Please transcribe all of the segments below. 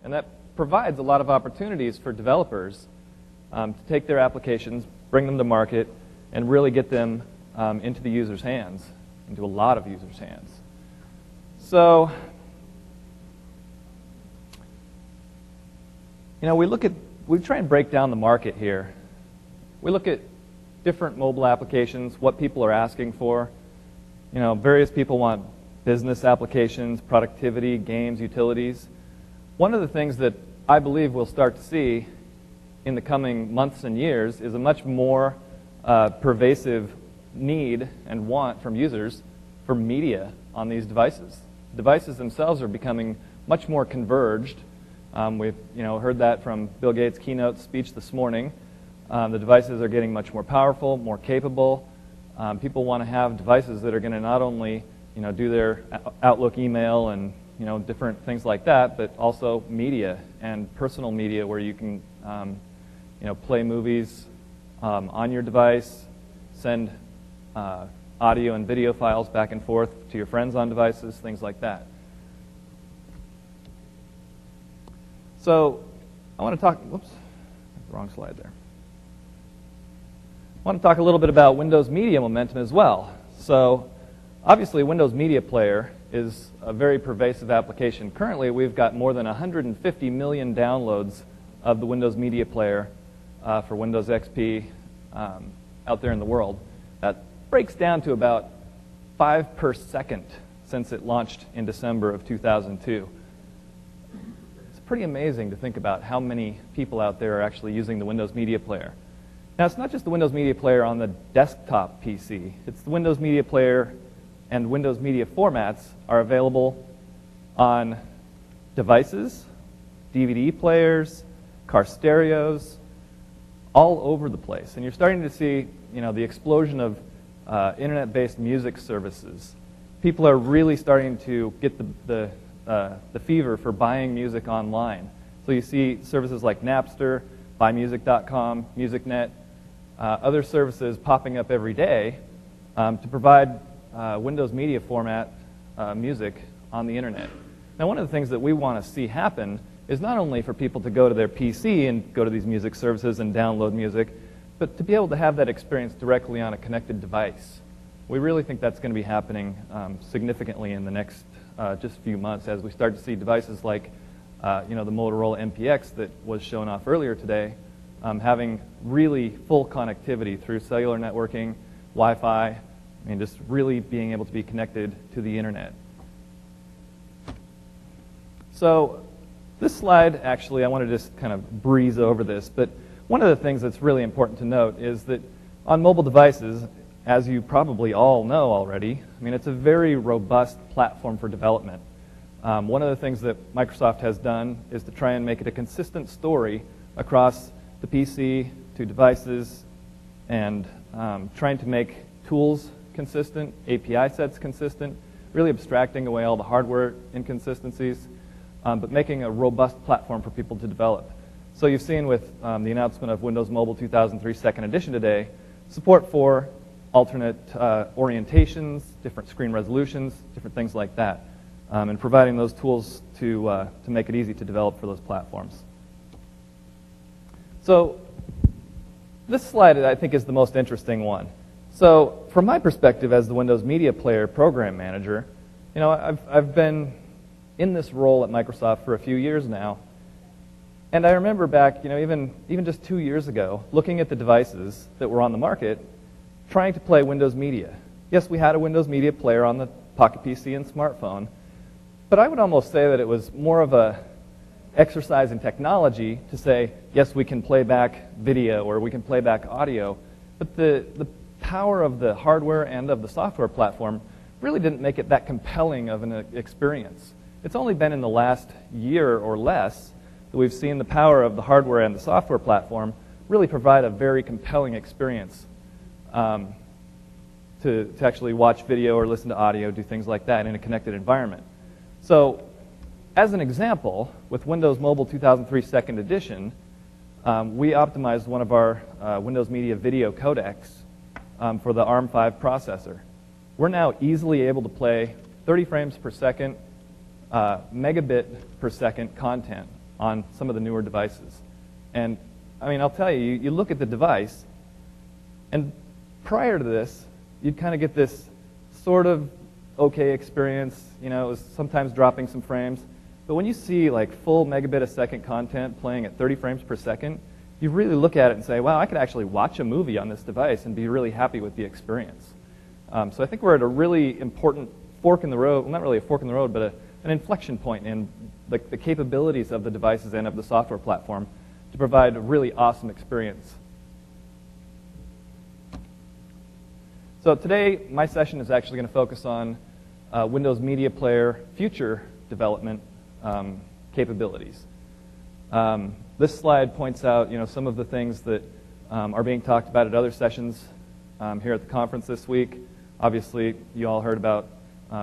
And that provides a lot of opportunities for developers to take their applications, bring them to market, and really get them into the user's hands, into a lot of users' hands. So, we try and break down the market here. We look at different mobile applications, what people are asking for. Various people want business applications, productivity, games, utilities. One of the things that I believe we'll start to see in the coming months and years is a much more pervasive need and want from users for media on these devices. Devices themselves are becoming much more converged. We've heard that from Bill Gates' keynote speech this morning. The devices are getting much more powerful, more capable. People want to have devices that are going to not only do their Outlook email and different things like that, but also media and personal media where you can play movies on your device, send audio and video files back and forth to your friends on devices, things like that. So I want to talk, whoops, wrong slide there. I want to talk a little bit about Windows Media Momentum as well. So obviously Windows Media Player is a very pervasive application. Currently we've got more than 150 million downloads of the Windows Media Player for Windows XP out there in the world. That breaks down to about 5 per second since it launched in December of 2002. It's pretty amazing to think about how many people out there are actually using the Windows Media Player. Now, it's not just the Windows Media Player on the desktop PC. It's the Windows Media Player and Windows Media formats are available on devices, DVD players, car stereos, all over the place. And you're starting to see, the explosion of internet-based music services. People are really starting to get the fever for buying music online. So you see services like Napster, buymusic.com, MusicNet, other services popping up every day to provide Windows Media format music on the internet. Now, one of the things that we want to see happen is not only for people to go to their PC and go to these music services and download music, but to be able to have that experience directly on a connected device. We really think that's going to be happening significantly in the next just few months as we start to see devices like the Motorola MPX that was shown off earlier today having really full connectivity through cellular networking, Wi-Fi, just really being able to be connected to the internet. So this slide, actually, I want to just kind of breeze over this, but one of the things that's really important to note is that on mobile devices, as you probably all know already, it's a very robust platform for development. One of the things that Microsoft has done is to try and make it a consistent story across the PC to devices and trying to make tools consistent, API sets consistent, really abstracting away all the hardware inconsistencies, but making a robust platform for people to develop. So you've seen with the announcement of Windows Mobile 2003 Second Edition today, support for alternate orientations, different screen resolutions, different things like that, and providing those tools to make it easy to develop for those platforms. So this slide, I think, is the most interesting one. So from my perspective as the Windows Media Player program manager, I've been in this role at Microsoft for a few years now. And I remember back, even just 2 years ago, looking at the devices that were on the market, trying to play Windows Media. Yes, we had a Windows Media Player on the Pocket PC and smartphone, but I would almost say that it was more of a exercise in technology to say, yes, we can play back video or we can play back audio, but the power of the hardware and of the software platform really didn't make it that compelling of an experience. It's only been in the last year or less that we've seen the power of the hardware and the software platform really provide a very compelling experience to actually watch video or listen to audio, do things like that in a connected environment. So as an example, with Windows Mobile 2003 Second Edition, we optimized one of our Windows Media video codecs for the ARM5 processor. We're now easily able to play 30 frames per second, megabit per second content on some of the newer devices. And I mean, I'll tell you, you look at the device, and prior to this, you'd kind of get this sort of okay experience. You know, it was sometimes dropping some frames. But when you see like full megabit a second content playing at 30 frames per second, you really look at it and say, wow, I could actually watch a movie on this device and be really happy with the experience. So I think we're at a really important fork in the road, well, not really a fork in the road, but an inflection point in the capabilities of the devices and of the software platform to provide a really awesome experience. So today, my session is actually going to focus on Windows Media Player future development capabilities. This slide points out, some of the things that are being talked about at other sessions here at the conference this week. Obviously, you all heard about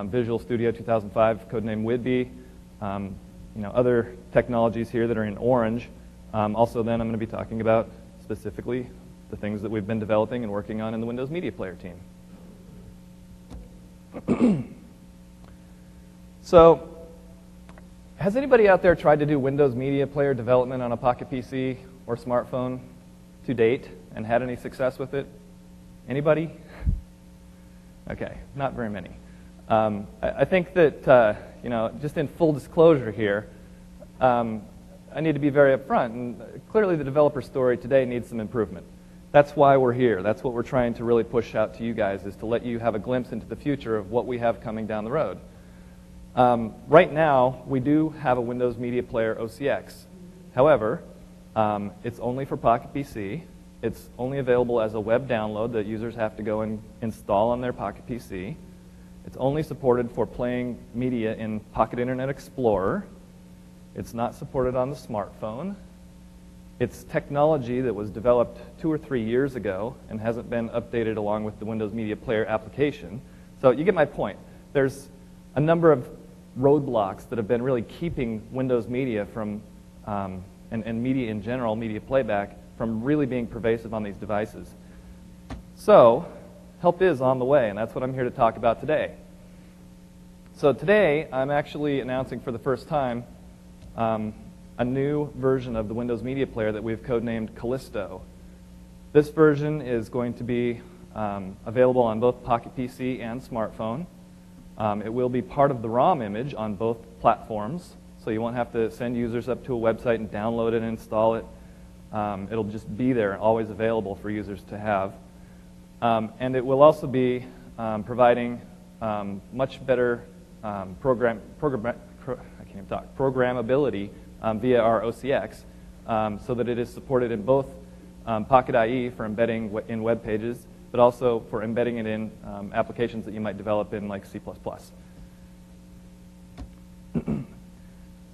Visual Studio 2005, codename WIDBE. Other technologies here that are in orange. Also, then I'm going to be talking about specifically the things that we've been developing and working on in the Windows Media Player team. So, has anybody out there tried to do Windows Media Player development on a Pocket PC or smartphone to date and had any success with it? Anybody? Okay, not very many. I think that, just in full disclosure here, I need to be very upfront, and clearly the developer story today needs some improvement. That's why we're here. That's what we're trying to really push out to you guys, is to let you have a glimpse into the future of what we have coming down the road. Right now, we do have a Windows Media Player OCX. However, it's only for Pocket PC. It's only available as a web download that users have to go and install on their Pocket PC. It's only supported for playing media in Pocket Internet Explorer. It's not supported on the smartphone. It's technology that was developed 2 or 3 years ago and hasn't been updated along with the Windows Media Player application. So you get my point. There's a number of roadblocks that have been really keeping Windows Media from, and media in general, media playback, from really being pervasive on these devices. So, help is on the way, and that's what I'm here to talk about today. So today, I'm actually announcing for the first time a new version of the Windows Media Player that we've codenamed Callisto. This version is going to be available on both Pocket PC and smartphone. It will be part of the ROM image on both platforms, so you won't have to send users up to a website and download it and install it. It'll just be there, always available for users to have. And it will also be providing much better programmability via our OCX, so that it is supported in both Pocket IE for embedding in web pages, but also for embedding it in applications that you might develop in like C++.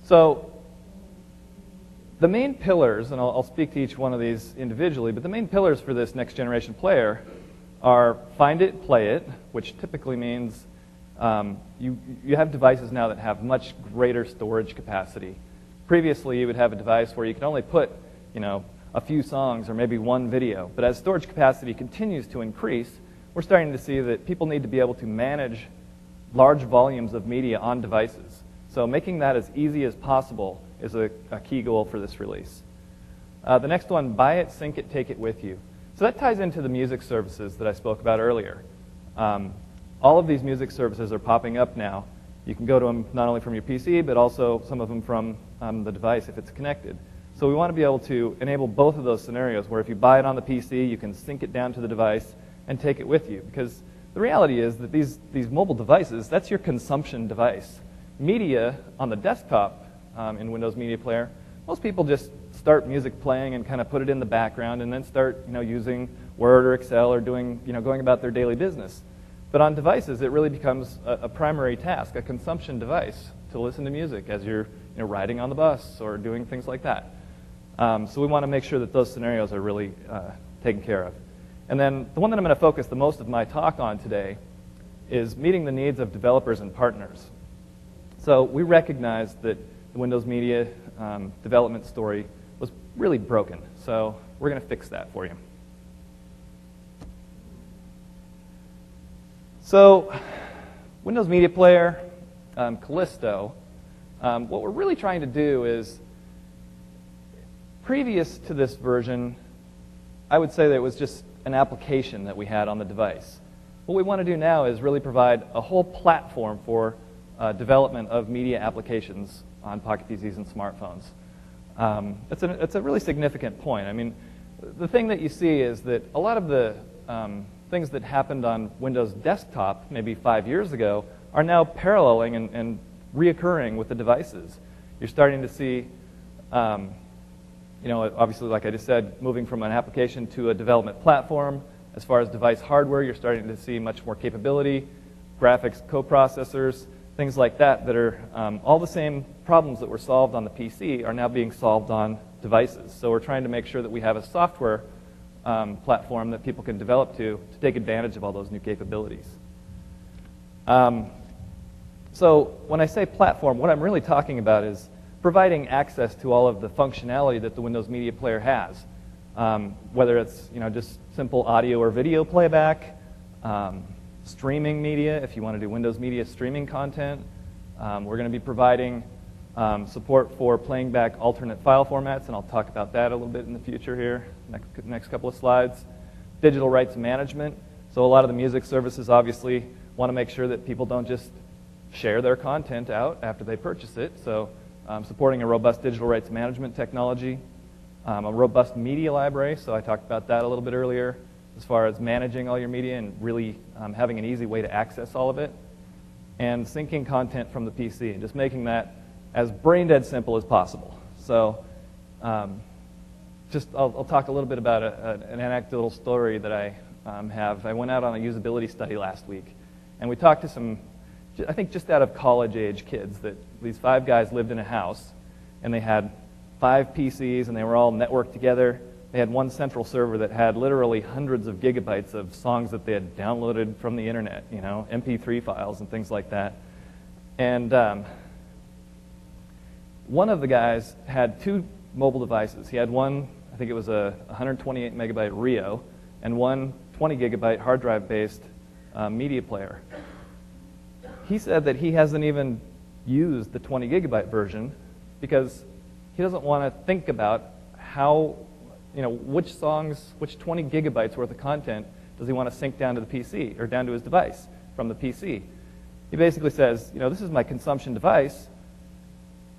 So the main pillars, and I'll speak to each one of these individually, but the main pillars for this next generation player are find it, play it, which typically means you have devices now that have much greater storage capacity. Previously, you would have a device where you could only put, a few songs or maybe one video. But as storage capacity continues to increase, we're starting to see that people need to be able to manage large volumes of media on devices. So making that as easy as possible is a key goal for this release. The next one, buy it, sync it, take it with you. So that ties into the music services that I spoke about earlier. All of these music services are popping up now. You can go to them not only from your PC, but also some of them from the device if it's connected. So we want to be able to enable both of those scenarios where if you buy it on the PC, you can sync it down to the device and take it with you. Because the reality is that these mobile devices, that's your consumption device. Media on the desktop in Windows Media Player, most people just start music playing and kind of put it in the background and then start using Word or Excel or doing, going about their daily business. But on devices, it really becomes a primary task, a consumption device to listen to music as you're riding on the bus or doing things like that. So we want to make sure that those scenarios are really taken care of. And then the one that I'm going to focus the most of my talk on today is meeting the needs of developers and partners. So we recognize that the Windows Media development story was really broken. So we're going to fix that for you. So Windows Media Player, Callisto, what we're really trying to do is Previous to this version, I would say that it was just an application that we had on the device. What we want to do now is really provide a whole platform for development of media applications on Pocket PCs and smartphones. It's a really significant point. I mean, the thing that you see is that a lot of the things that happened on Windows Desktop maybe 5 years ago are now paralleling and reoccurring with the devices. You're starting to see, obviously, like I just said, moving from an application to a development platform. As far as device hardware, you're starting to see much more capability, graphics coprocessors, things like that are all the same problems that were solved on the PC are now being solved on devices. So we're trying to make sure that we have a software platform that people can develop to take advantage of all those new capabilities. So when I say platform, what I'm really talking about is providing access to all of the functionality that the Windows Media Player has, whether it's just simple audio or video playback, streaming media, if you want to do Windows Media streaming content. We're going to be providing support for playing back alternate file formats, and I'll talk about that a little bit in the future here, next couple of slides. Digital rights management. So a lot of the music services obviously want to make sure that people don't just share their content out after they purchase it. So supporting a robust digital rights management technology, a robust media library. So I talked about that a little bit earlier, as far as managing all your media and really having an easy way to access all of it, and syncing content from the PC and just making that as brain-dead simple as possible. So I'll talk a little bit about an anecdotal story that I have. I went out on a usability study last week, and we talked to some, I think just out of college-age kids, that these 5 guys lived in a house, and they had 5 PCs, and they were all networked together. They had one central server that had literally hundreds of gigabytes of songs that they had downloaded from the internet, MP3 files and things like that. And one of the guys had 2 mobile devices. He had one, I think it was a 128 megabyte Rio, and one 20 gigabyte hard drive based media player. He said that he hasn't even used the 20 gigabyte version because he doesn't want to think about how, which songs, which 20 gigabytes worth of content does he want to sync down to the PC or down to his device from the PC. He basically says, this is my consumption device.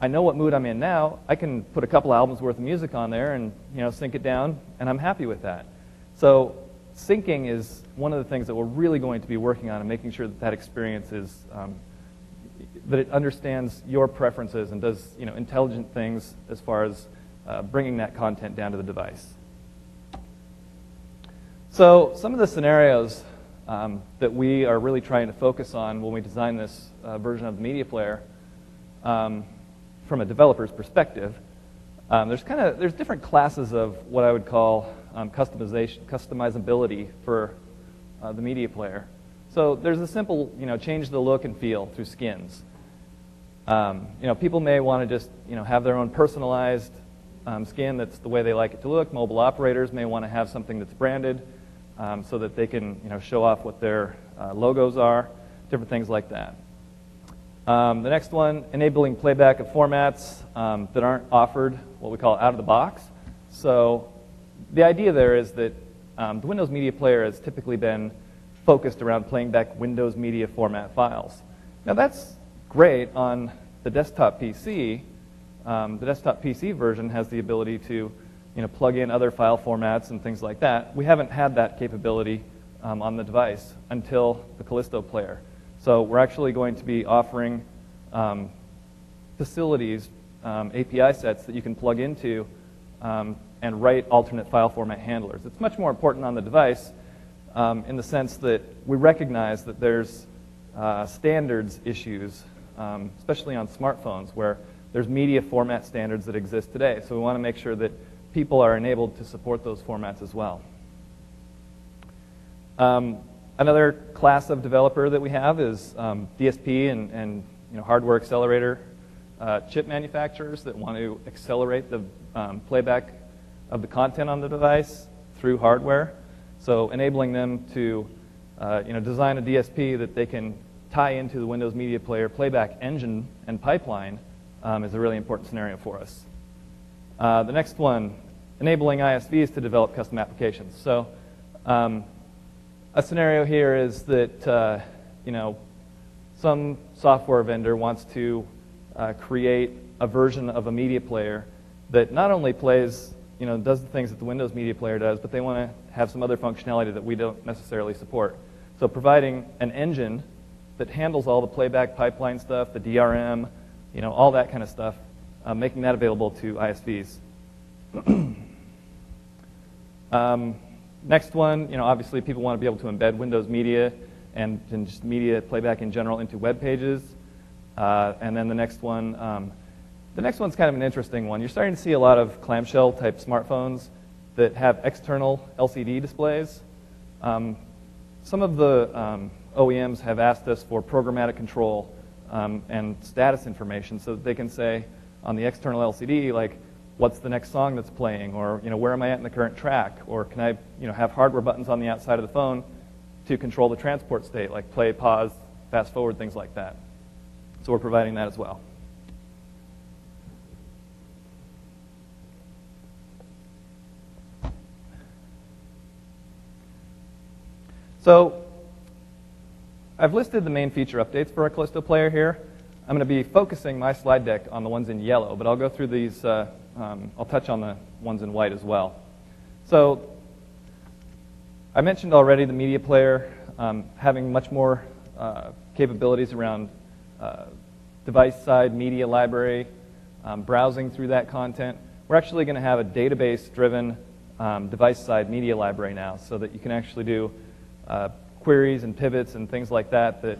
I know what mood I'm in now. I can put a couple albums worth of music on there and sync it down, and I'm happy with that. So syncing is one of the things that we're really going to be working on and making sure that that experience is that it understands your preferences and does intelligent things as far as bringing that content down to the device. So some of the scenarios that we are really trying to focus on when we design this version of the media player from a developer's perspective, there's different classes of what I would call customizability for the media player. So there's a simple, change the look and feel through skins. People may want to just, have their own personalized skin that's the way they like it to look. Mobile operators may want to have something that's branded so that they can, show off what their logos are, different things like that. The next one, enabling playback of formats that aren't offered, what we call out of the box. So the idea there is that the Windows Media Player has typically been focused around playing back Windows Media format files. Now that's great on the desktop PC. The desktop PC version has the ability to plug in other file formats and things like that. We haven't had that capability on the device until the Callisto player. So we're actually going to be offering facilities, API sets that you can plug into and write alternate file format handlers. It's much more important on the device in the sense that we recognize that there's standards issues, especially on smartphones, where there's media format standards that exist today. So we want to make sure that people are enabled to support those formats as well. Another class of developer that we have is DSP and hardware accelerator chip manufacturers that want to accelerate the playback of the content on the device through hardware. So enabling them to design a DSP that they can tie into the Windows Media Player playback engine and pipeline is a really important scenario for us. The next one, enabling ISVs to develop custom applications. So a scenario here is that some software vendor wants to create a version of a media player that not only plays, does the things that the Windows Media Player does, but they want to have some other functionality that we don't necessarily support. So providing an engine that handles all the playback pipeline stuff, the DRM, all that kind of stuff, making that available to ISVs. Next one, obviously people want to be able to embed Windows Media and just media playback in general into web pages. And then the next one's kind of an interesting one. You're starting to see a lot of clamshell type smartphones that have external LCD displays. Some of the OEMs have asked us for programmatic control and status information so that they can say on the external LCD, like, what's the next song that's playing, or where am I at in the current track, or can I have hardware buttons on the outside of the phone to control the transport state, like play, pause, fast forward, things like that. So we're providing that as well. So I've listed the main feature updates for our Callisto player here. I'm going to be focusing my slide deck on the ones in yellow, but I'll go through these, I'll touch on the ones in white as well. So I mentioned already the media player having much more capabilities around device-side media library, browsing through that content. We're actually going to have a database-driven device-side media library now so that you can actually do queries and pivots and things like that that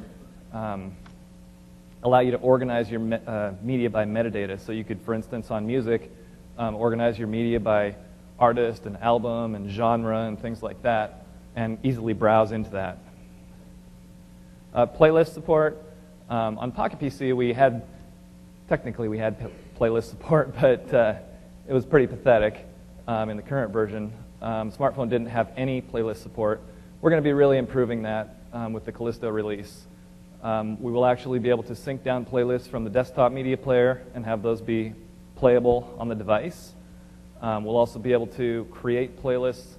allow you to organize your media by metadata. So you could, for instance, on music, organize your media by artist and album and genre and things like that, and easily browse into that. Playlist support. On Pocket PC, technically we had playlist support, but it was pretty pathetic in the current version. Smartphone didn't have any playlist support. We're going to be really improving that with the Callisto release. We will actually be able to sync down playlists from the desktop media player and have those be playable on the device. We'll also be able to create playlists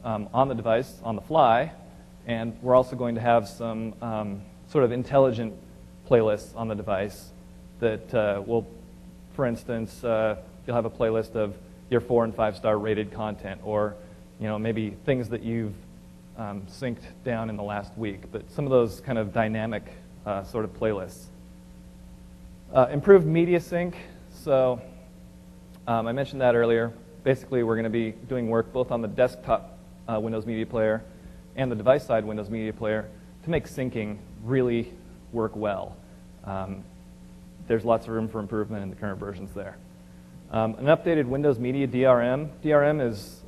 on the device on the fly, and we're also going to have some sort of intelligent playlists on the device that will, for instance, you'll have a playlist of your 4- and 5-star rated content, or maybe things that you've synced down in the last week, but some of those kind of dynamic sort of playlists. Improved media sync. So I mentioned that earlier. Basically, we're going to be doing work both on the desktop Windows Media Player and the device-side Windows Media Player to make syncing really work well. There's lots of room for improvement in the current versions there. An updated Windows Media DRM. DRM is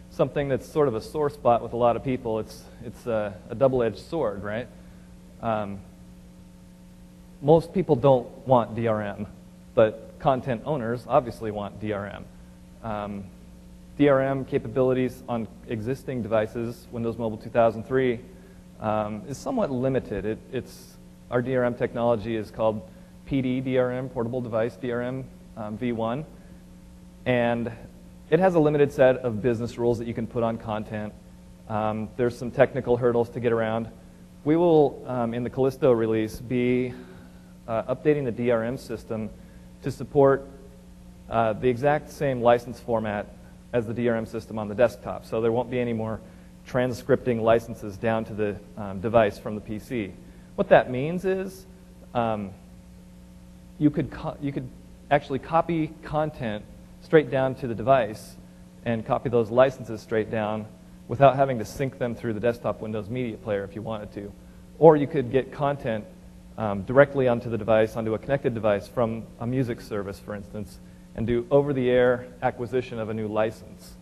something that's sort of a sore spot with a lot of people. It's a double-edged sword, right? Most people don't want DRM, but content owners obviously want DRM. DRM capabilities on existing devices, Windows Mobile 2003, is somewhat limited. Our DRM technology is called PD DRM, Portable Device DRM v1, and it has a limited set of business rules that you can put on content. There's some technical hurdles to get around. We will, in the Callisto release, be updating the DRM system to support the exact same license format as the DRM system on the desktop. So there won't be any more transcripting licenses down to the device from the PC. What that means is you could actually copy content straight down to the device and copy those licenses straight down without having to sync them through the desktop Windows Media Player if you wanted to. Or you could get content directly onto the device, onto a connected device from a music service, for instance, and do over-the-air acquisition of a new license.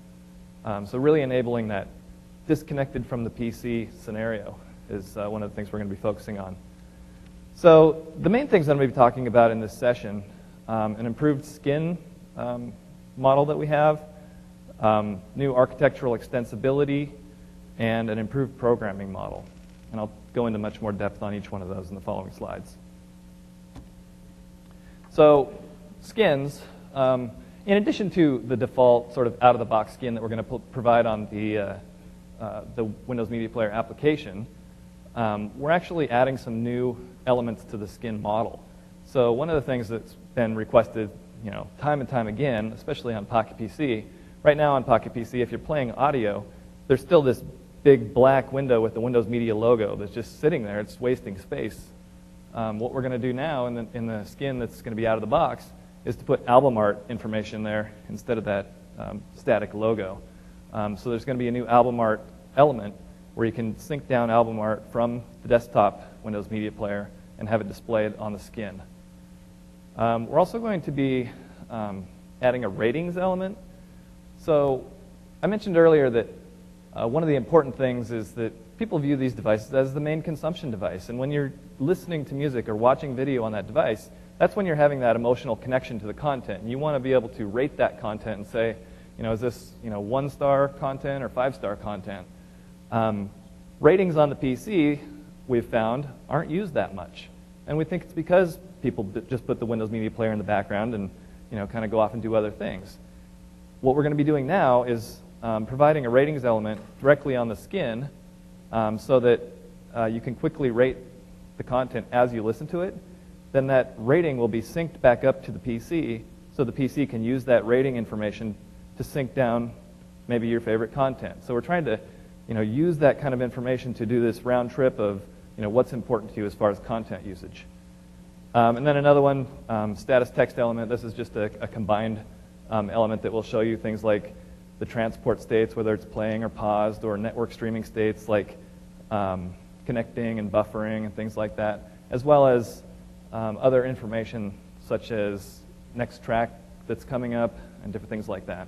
So really enabling that disconnected from the PC scenario is one of the things we're going to be focusing on. So the main things I'm going to be talking about in this session, an improved skin model that we have, new architectural extensibility, and an improved programming model. And I'll go into much more depth on each one of those in the following slides. So skins, In addition to the default sort of out-of-the-box skin that we're going to provide on the Windows Media Player application, we're actually adding some new elements to the skin model. So one of the things that's been requested, time and time again, especially on Pocket PC, right now on Pocket PC, if you're playing audio, there's still this big black window with the Windows Media logo that's just sitting there. It's wasting space. What we're going to do now in the skin that's going to be out of the box is to put album art information there instead of that static logo. So there's going to be a new album art element where you can sync down album art from the desktop Windows Media Player and have it displayed on the skin. We're also going to be adding a ratings element. So I mentioned earlier that one of the important things is that people view these devices as the main consumption device. And when you're listening to music or watching video on that device, that's when you're having that emotional connection to the content. And you want to be able to rate that content and say, is this 1-star content or 5-star content? Ratings on the PC, we've found, aren't used that much. And we think it's because people just put the Windows Media Player in the background and kind of go off and do other things. What we're going to be doing now is providing a ratings element directly on the skin so that you can quickly rate the content as you listen to it. Then that rating will be synced back up to the PC so the PC can use that rating information to sync down maybe your favorite content. So we're trying to use that kind of information to do this round trip of what's important to you as far as content usage. And then another one, status text element. This is just a combined element that will show you things like the transport states, whether it's playing or paused, or network streaming states like connecting and buffering and things like that, as well as other information such as next track that's coming up and different things like that.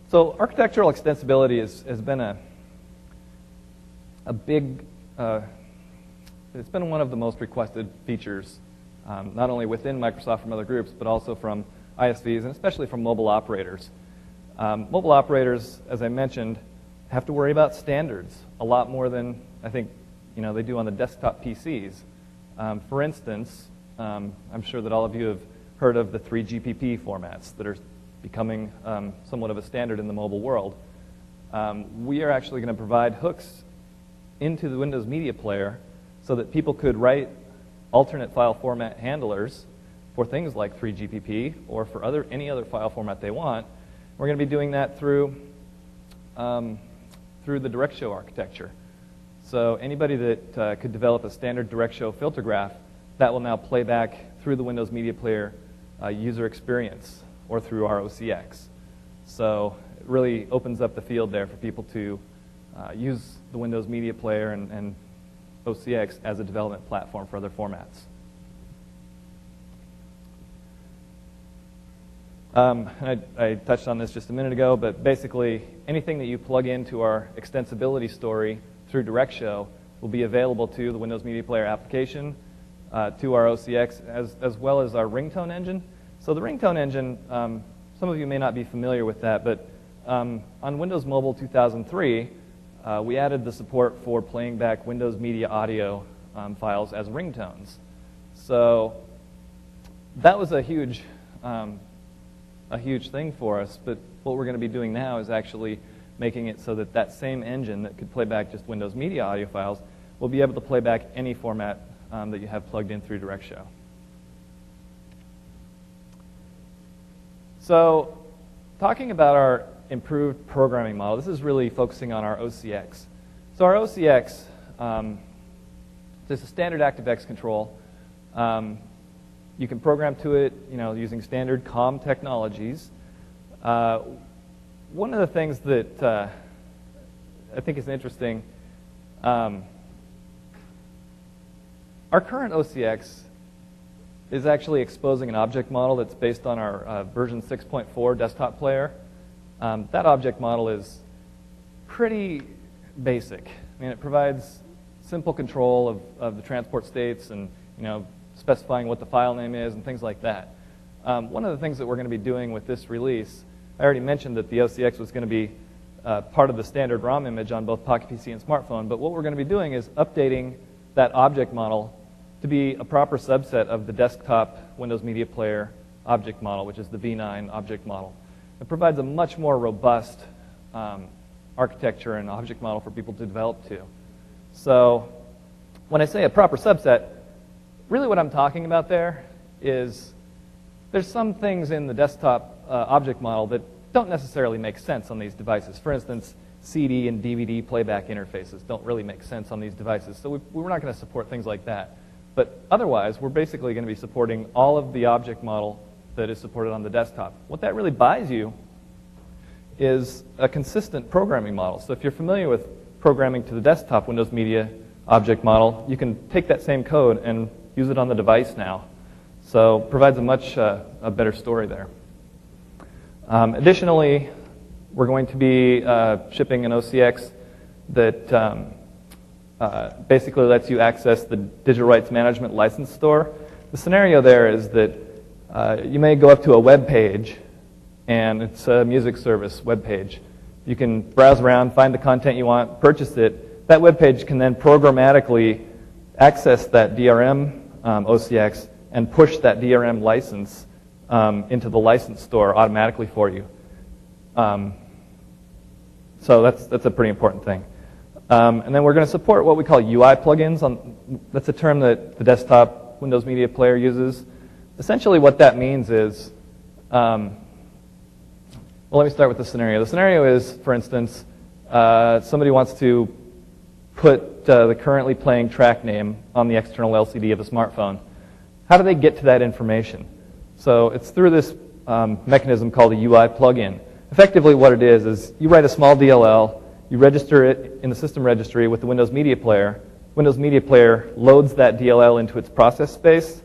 So architectural extensibility has been a big, it's been one of the most requested features, not only within Microsoft from other groups, but also from ISVs and especially from mobile operators. Mobile operators, as I mentioned, have to worry about standards a lot more than I think they do on the desktop PCs. For instance, I'm sure that all of you have heard of the 3GPP formats that are becoming somewhat of a standard in the mobile world. We are actually going to provide hooks into the Windows Media Player so that people could write alternate file format handlers for things like 3GPP or for any other file format they want. We're going to be doing that through the direct show architecture. So anybody that could develop a standard direct show filter graph, that will now play back through the Windows Media Player user experience or through our OCX. So it really opens up the field there for people to use the Windows Media Player and OCX as a development platform for other formats. I touched on this just a minute ago, but basically anything that you plug into our extensibility story through DirectShow will be available to the Windows Media Player application, to our OCX, as well as our ringtone engine. So the ringtone engine, some of you may not be familiar with that, but on Windows Mobile 2003, we added the support for playing back Windows Media audio files as ringtones. So that was a huge thing for us, but what we're going to be doing now is actually making it so that that same engine that could play back just Windows Media audio files will be able to play back any format that you have plugged in through DirectShow. So talking about our improved programming model, this is really focusing on our OCX. So our OCX, this is a standard ActiveX control. You can program to it, using standard COM technologies. One of the things that I think is interesting, our current OCX is actually exposing an object model that's based on our version 6.4 desktop player. That object model is pretty basic. I mean, it provides simple control of the transport states and specifying what the file name is and things like that. One of the things that we're going to be doing with this release, I already mentioned that the OCX was going to be part of the standard ROM image on both Pocket PC and smartphone, but what we're going to be doing is updating that object model to be a proper subset of the desktop Windows Media Player object model, which is the V9 object model. It provides a much more robust architecture and object model for people to develop to. So when I say a proper subset, really what I'm talking about there is there's some things in the desktop object model that don't necessarily make sense on these devices. For instance, CD and DVD playback interfaces don't really make sense on these devices, so we're not going to support things like that. But otherwise, we're basically going to be supporting all of the object model that is supported on the desktop. What that really buys you is a consistent programming model. So if you're familiar with programming to the desktop Windows Media object model, you can take that same code and use it on the device now. So it provides a much a better story there. Additionally, we're going to be shipping an OCX that basically lets you access the digital rights management license store. The scenario there is that you may go up to a web page, and it's a music service web page. You can browse around, find the content you want, purchase it. That web page can then programmatically access that DRM OCX and push that DRM license into the license store automatically for you. So that's a pretty important thing. And then we're going to support what we call UI plugins. That's a term that the desktop Windows Media Player uses. Essentially what that means is, well, let me start with the scenario. The scenario is, for instance, somebody wants to put the currently playing track name on the external LCD of a smartphone. How do they get to that information? So it's through this mechanism called a UI plugin. Effectively what it is you write a small DLL, you register it in the system registry with the Windows Media Player. Windows Media Player loads that DLL into its process space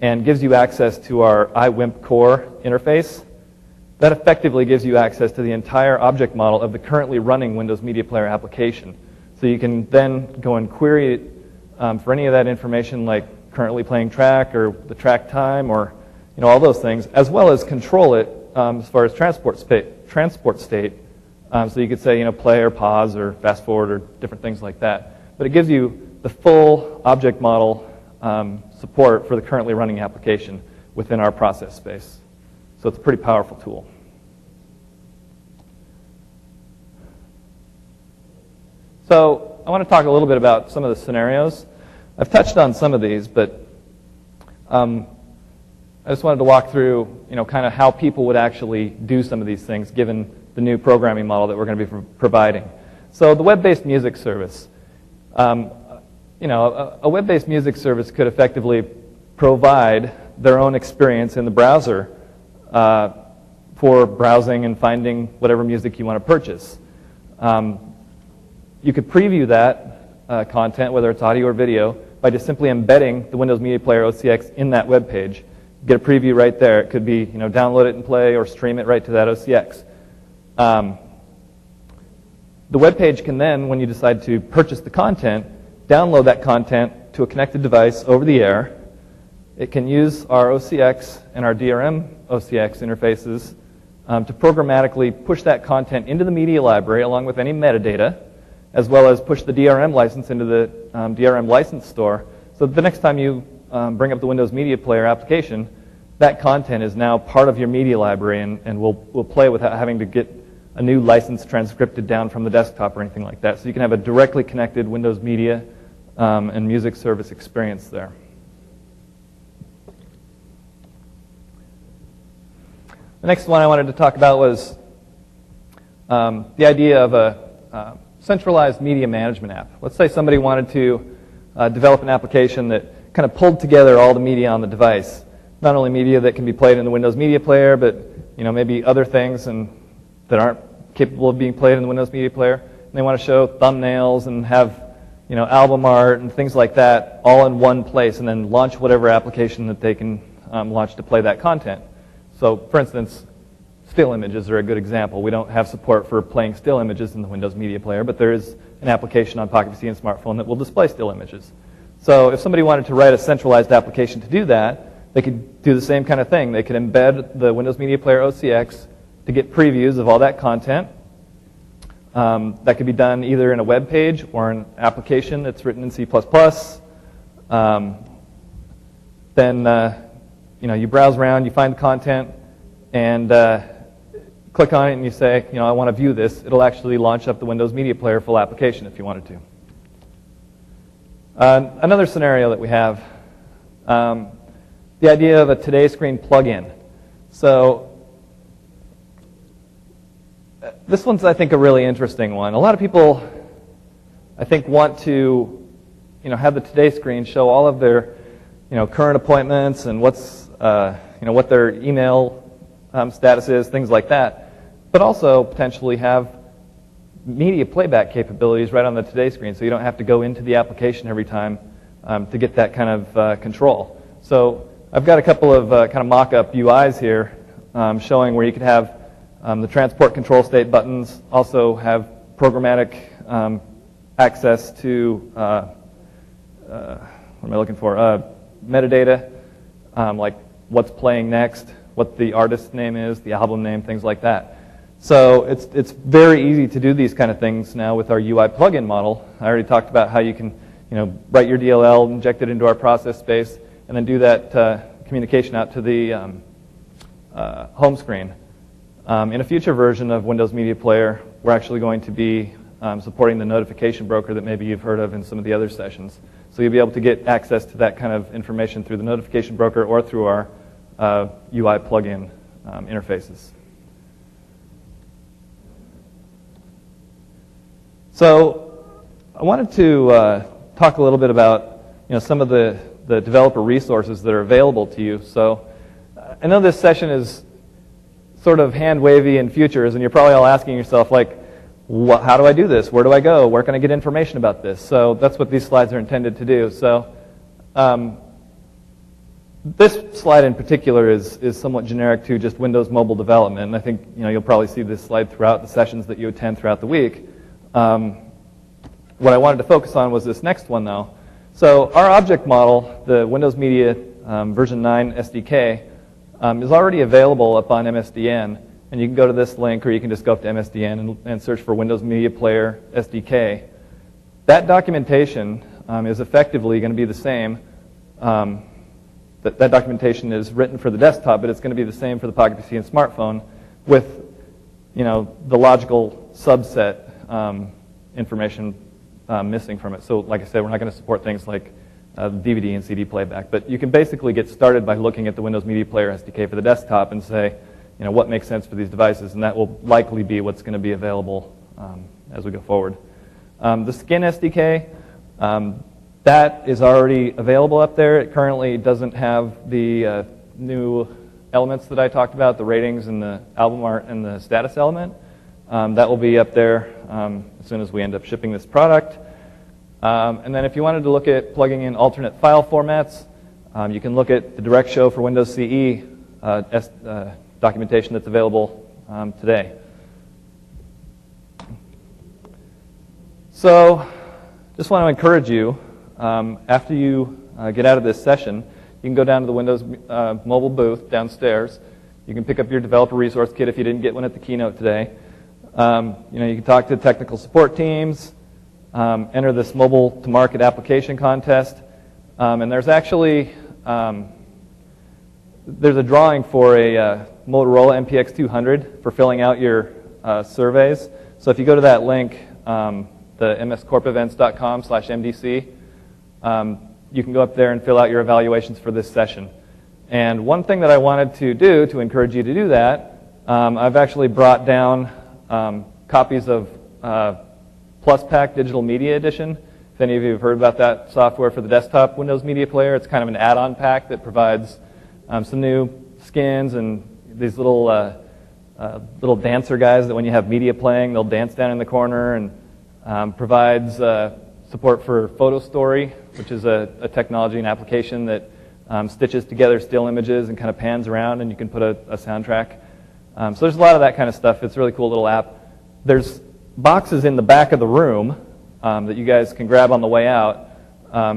and gives you access to our iWimp core interface. That effectively gives you access to the entire object model of the currently running Windows Media Player application. So you can then go and query it for any of that information, like currently playing track or the track time or all those things, as well as control it as far as transport state. So you could say play or pause or fast forward or different things like that. But it gives you the full object model support for the currently running application within our process space. So it's a pretty powerful tool. So I want to talk a little bit about some of the scenarios. I've touched on some of these, but I just wanted to walk through, kind of how people would actually do some of these things given the new programming model that we're going to be providing. So the web-based music service. A web-based music service could effectively provide their own experience in the browser for browsing and finding whatever music you want to purchase. You could preview that content, whether it's audio or video, by just simply embedding the Windows Media Player OCX in that web page. Get a preview right there. It could be, download it and play or stream it right to that OCX. The web page can then, when you decide to purchase the content, download that content to a connected device over the air. It can use our OCX and our DRM OCX interfaces to programmatically push that content into the media library along with any metadata, as well as push the DRM license into the DRM license store. So the next time you bring up the Windows Media Player application, that content is now part of your media library and will play without having to get a new license transcripted down from the desktop or anything like that. So you can have a directly connected Windows Media and music service experience there. The next one I wanted to talk about was the idea of a centralized media management app. Let's say somebody wanted to develop an application that kind of pulled together all the media on the device. Not only media that can be played in the Windows Media Player, but maybe other things that aren't capable of being played in the Windows Media Player. And they want to show thumbnails and have album art and things like that all in one place, and then launch whatever application that they can launch to play that content. So, for instance, still images are a good example. We don't have support for playing still images in the Windows Media Player, but there is an application on Pocket PC and smartphone that will display still images. So if somebody wanted to write a centralized application to do that, they could do the same kind of thing. They could embed the Windows Media Player OCX to get previews of all that content. That could be done either in a web page or an application that's written in C++. then you browse around, you find the content, and click on it, and you say, I want to view this. It'll actually launch up the Windows Media Player full application if you wanted to. Another scenario that we have, the idea of a Today Screen plugin. So this one's, I think, a really interesting one. A lot of people, I think, want to, have the Today Screen show all of their, current appointments and what's, what their email status is, things like that, but also potentially have media playback capabilities right on the Today Screen, so you don't have to go into the application every time to get that kind of control. So I've got a couple of kind of mock-up UIs here showing where you could have the transport control state buttons, also have programmatic access to, what am I looking for, metadata, like what's playing next, what the artist's name is, the album name, things like that. So it's very easy to do these kind of things now with our UI plugin model. I already talked about how you can write your DLL, inject it into our process space, and then do that communication out to the home screen. In a future version of Windows Media Player, we're actually going to be supporting the notification broker that maybe you've heard of in some of the other sessions. So you'll be able to get access to that kind of information through the notification broker or through our UI plugin interfaces. So I wanted to talk a little bit about some of the developer resources that are available to you. So I know this session is sort of hand-wavy in futures, and you're probably all asking yourself, like, how do I do this? Where do I go? Where can I get information about this? So that's what these slides are intended to do. So this slide in particular is somewhat generic to just Windows mobile development, and I think you'll probably see this slide throughout the sessions that you attend throughout the week. What I wanted to focus on was this next one, though. So our object model, the Windows Media version 9 SDK, is already available up on MSDN, and you can go to this link, or you can just go up to MSDN and search for Windows Media Player SDK. That documentation is effectively going to be the same. That documentation is written for the desktop, but it's going to be the same for the Pocket PC and smartphone, with the logical subset information missing from it. So, like I said, we're not going to support things like DVD and CD playback, but you can basically get started by looking at the Windows Media Player SDK for the desktop and say, what makes sense for these devices, and that will likely be what's going to be available as we go forward. The Skin SDK, that is already available up there. It currently doesn't have the new elements that I talked about, the ratings and the album art and the status element. That will be up there as soon as we end up shipping this product. And then if you wanted to look at plugging in alternate file formats, you can look at the Direct Show for Windows CE documentation that's available today. So just want to encourage you, after you get out of this session, you can go down to the Windows mobile booth downstairs. You can pick up your developer resource kit if you didn't get one at the keynote today. You can talk to technical support teams, enter this mobile to market application contest, and there's actually there's a drawing for a Motorola MPX200 for filling out your surveys. So if you go to that link, the mscorpevents.com/MDC, you can go up there and fill out your evaluations for this session. And one thing that I wanted to do to encourage you to do that, I've actually brought down copies of Plus Pack Digital Media Edition. If any of you have heard about that software for the desktop Windows Media Player, it's kind of an add-on pack that provides some new skins and these little dancer guys that when you have media playing, they'll dance down in the corner, and provides support for Photo Story, which is a technology and application that stitches together still images and kind of pans around, and you can put a soundtrack. So there's a lot of that kind of stuff. It's a really cool little app. There's boxes in the back of the room that you guys can grab on the way out.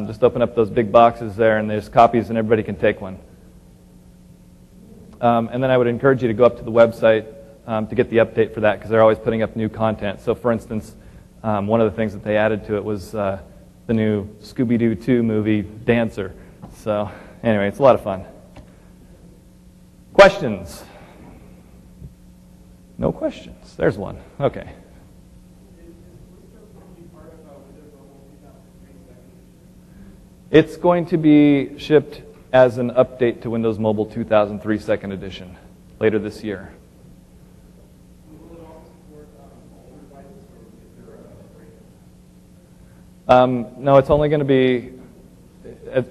Just open up those big boxes there, and there's copies, and everybody can take one. And then I would encourage you to go up to the website to get the update for that, because they're always putting up new content. So for instance, one of the things that they added to it was the new Scooby-Doo 2 movie, Dancer. So Anyway, it's a lot of fun. Questions? No questions. There's one. Okay. It's going to be shipped as an update to Windows Mobile 2003 Second Edition later this year. No, it's only going to be,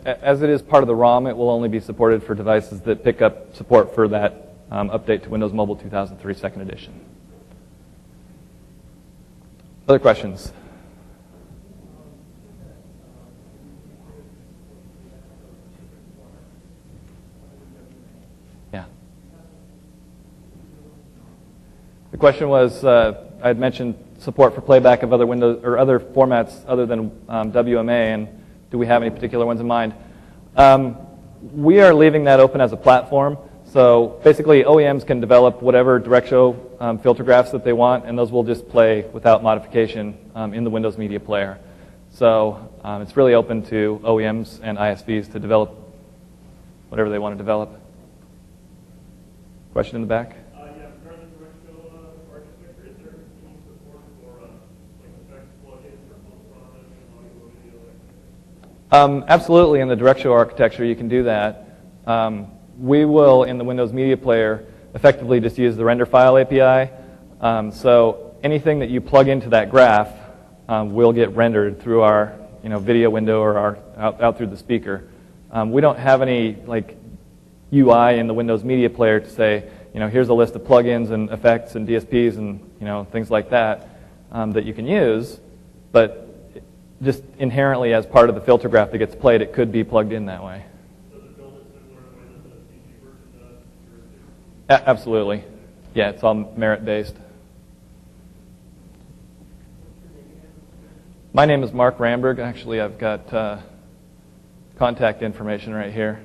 as it is part of the ROM, it will only be supported for devices that pick up support for that update to Windows Mobile 2003 Second Edition. Other questions? Yeah. The question was, I had mentioned support for playback of other Windows or other formats other than WMA, and do we have any particular ones in mind? We are leaving that open as a platform. So basically, OEMs can develop whatever DirectShow filter graphs that they want, and those will just play without modification in the Windows Media Player. So it's really open to OEMs and ISVs to develop whatever they want to develop. Question in the back? Yeah, regarding DirectShow architecture, is there any support for like effects plugins for post-processing, audio, video? Absolutely, in the DirectShow architecture, you can do that. We will, in the Windows Media Player, effectively just use the render file API. So anything that you plug into that graph will get rendered through our video window or out through the speaker. We don't have any like UI in the Windows Media Player to say, here's a list of plugins and effects and DSPs and things like that that you can use, but just inherently as part of the filter graph that gets played, it could be plugged in that way. Absolutely. Yeah, it's all merit-based. My name is Mark Ramberg. Actually, I've got contact information right here.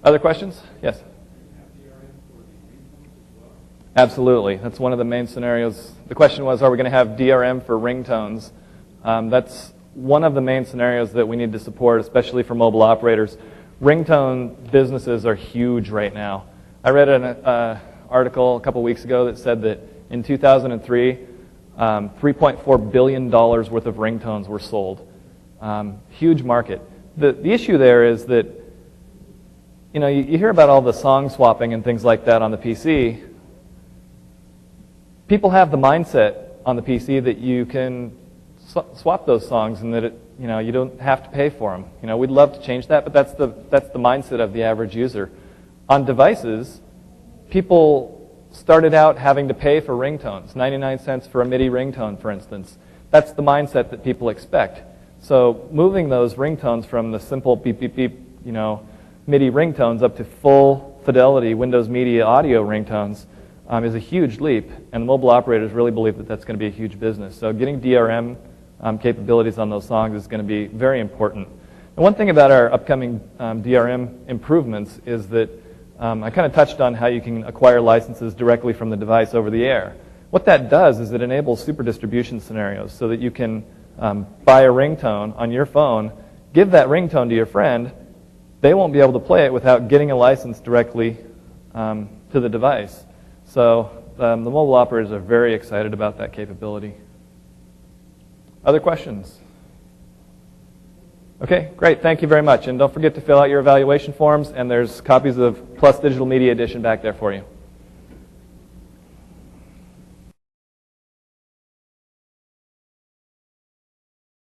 Other questions? Yes? Absolutely. That's one of the main scenarios. The question was, are we going to have DRM for ringtones? That's one of the main scenarios that we need to support, especially for mobile operators. Ringtone businesses are huge right now. I read an article a couple weeks ago that said that in 2003, $3.4 billion worth of ringtones were sold. Huge market. The issue there is that, you hear about all the song swapping and things like that on the PC. People have the mindset on the PC that you can swap those songs and that you don't have to pay for them. We'd love to change that, but that's the mindset of the average user. On devices, people started out having to pay for ringtones, 99 cents for a MIDI ringtone, for instance. That's the mindset that people expect. So moving those ringtones from the simple beep, beep, beep, MIDI ringtones up to full fidelity Windows Media audio ringtones is a huge leap, and the mobile operators really believe that that's going to be a huge business. So getting DRM capabilities on those songs is going to be very important. And one thing about our upcoming DRM improvements is that I kind of touched on how you can acquire licenses directly from the device over the air. What that does is it enables super distribution scenarios so that you can buy a ringtone on your phone, give that ringtone to your friend. They won't be able to play it without getting a license directly to the device. So the mobile operators are very excited about that capability. Other questions? Okay, great. Thank you very much. And don't forget to fill out your evaluation forms, and there's copies of Plus Digital Media Edition back there for you.